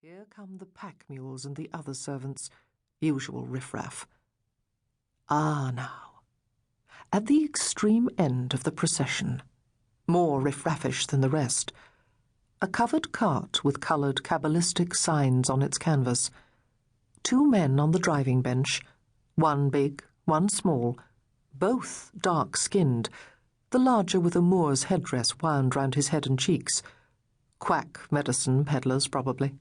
Here come the pack mules and the other servants, usual riffraff. Ah, now, at the extreme end of the procession, more riffraffish than the rest, a covered cart with coloured cabalistic signs on its canvas, 2 men on the driving bench, one big, one small, both dark-skinned, the larger with a Moor's headdress wound round his head and cheeks, quack medicine peddlers probably.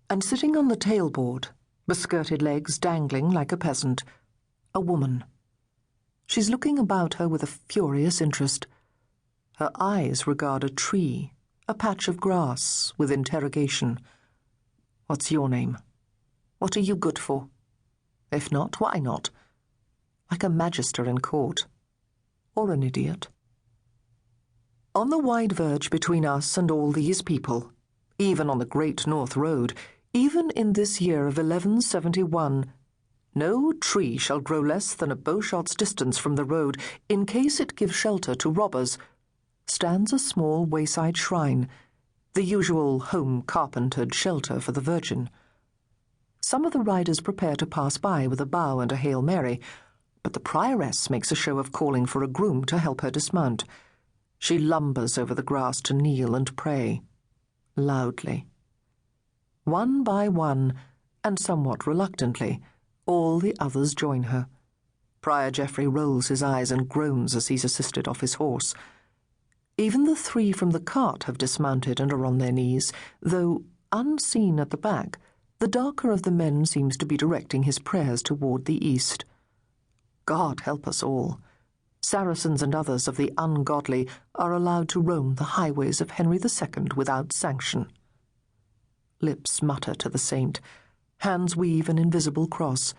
And sitting on the tailboard, beskirted legs dangling like a peasant, a woman. She's looking about her with a furious interest. Her eyes regard a tree, a patch of grass, with interrogation. What's your name? What are you good for? If not, why not? Like a magister in court. Or an idiot. On the wide verge between us and all these people, even on the Great North Road, even in this year of 1171, no tree shall grow less than a bowshot's distance from the road, in case it give shelter to robbers, stands a small wayside shrine, the usual home-carpentered shelter for the Virgin. Some of the riders prepare to pass by with a bow and a Hail Mary, but the prioress makes a show of calling for a groom to help her dismount. She lumbers over the grass to kneel and pray, loudly. One by one, and somewhat reluctantly, all the others join her. Prior Geoffrey rolls his eyes and groans as he's assisted off his horse. Even the 3 from the cart have dismounted and are on their knees, though, unseen at the back, the darker of the men seems to be directing his prayers toward the east. God help us all. Saracens and others of the ungodly are allowed to roam the highways of Henry II without sanction. Lips mutter to the saint, hands weave an invisible cross.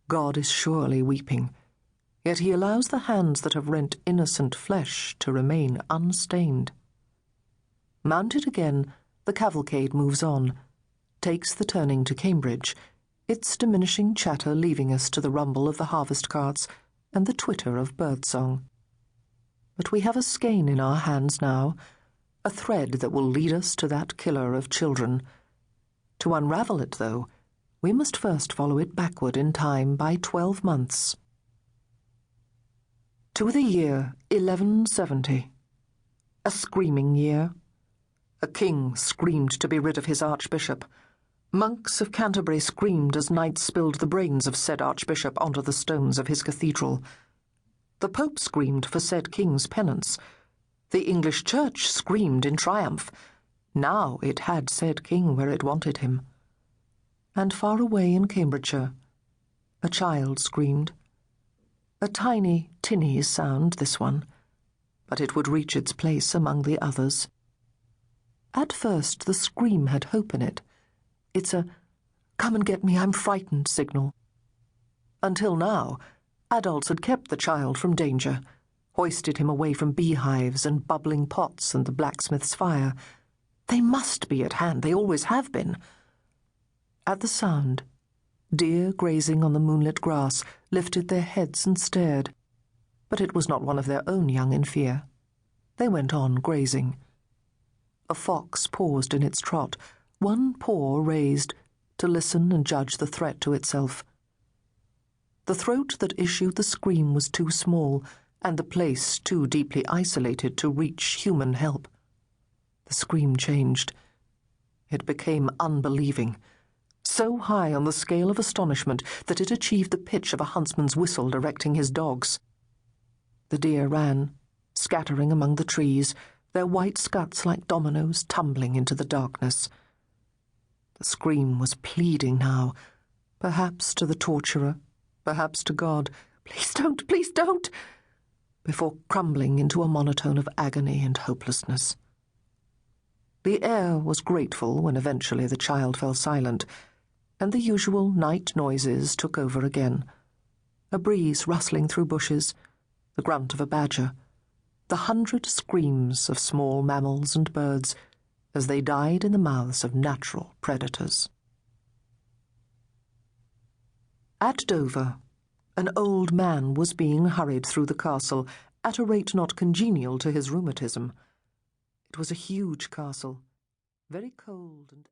God is surely weeping, yet he allows the hands that have rent innocent flesh to remain unstained. Mounted again, the cavalcade moves on, takes the turning to Cambridge, its diminishing chatter leaving us to the rumble of the harvest carts and the twitter of birdsong. But we have a skein in our hands now, a thread that will lead us to that killer of children. To unravel it, though, we must first follow it backward in time by 12 months. To the year 1170. A screaming year. A king screamed to be rid of his archbishop. Monks of Canterbury screamed as knights spilled the brains of said archbishop onto the stones of his cathedral. The Pope screamed for said king's penance. The English Church screamed in triumph. Now it had said king where it wanted him. And far away in Cambridgeshire, a child screamed. A tiny, tinny sound, this one, but it would reach its place among the others. At first the scream had hope in it. It's a "come and get me, I'm frightened" signal. Until now, adults had kept the child from danger, hoisted him away from beehives and bubbling pots and the blacksmith's fire. They must be at hand, they always have been. At the sound, deer grazing on the moonlit grass lifted their heads and stared, but it was not one of their own young in fear. They went on grazing. A fox paused in its trot, one paw raised, to listen and judge the threat to itself. The throat that issued the scream was too small, and the place too deeply isolated to reach human help. The scream changed. It became unbelieving, so high on the scale of astonishment that it achieved the pitch of a huntsman's whistle directing his dogs. The deer ran, scattering among the trees, their white scuts like dominoes tumbling into the darkness. The scream was pleading now, perhaps to the torturer, perhaps to God, "Please don't, please don't," before crumbling into a monotone of agony and hopelessness. The air was grateful when eventually the child fell silent, and the usual night noises took over again. A breeze rustling through bushes, the grunt of a badger, the 100 screams of small mammals and birds as they died in the mouths of natural predators. At Dover, an old man was being hurried through the castle at a rate not congenial to his rheumatism. It was a huge castle, very cold and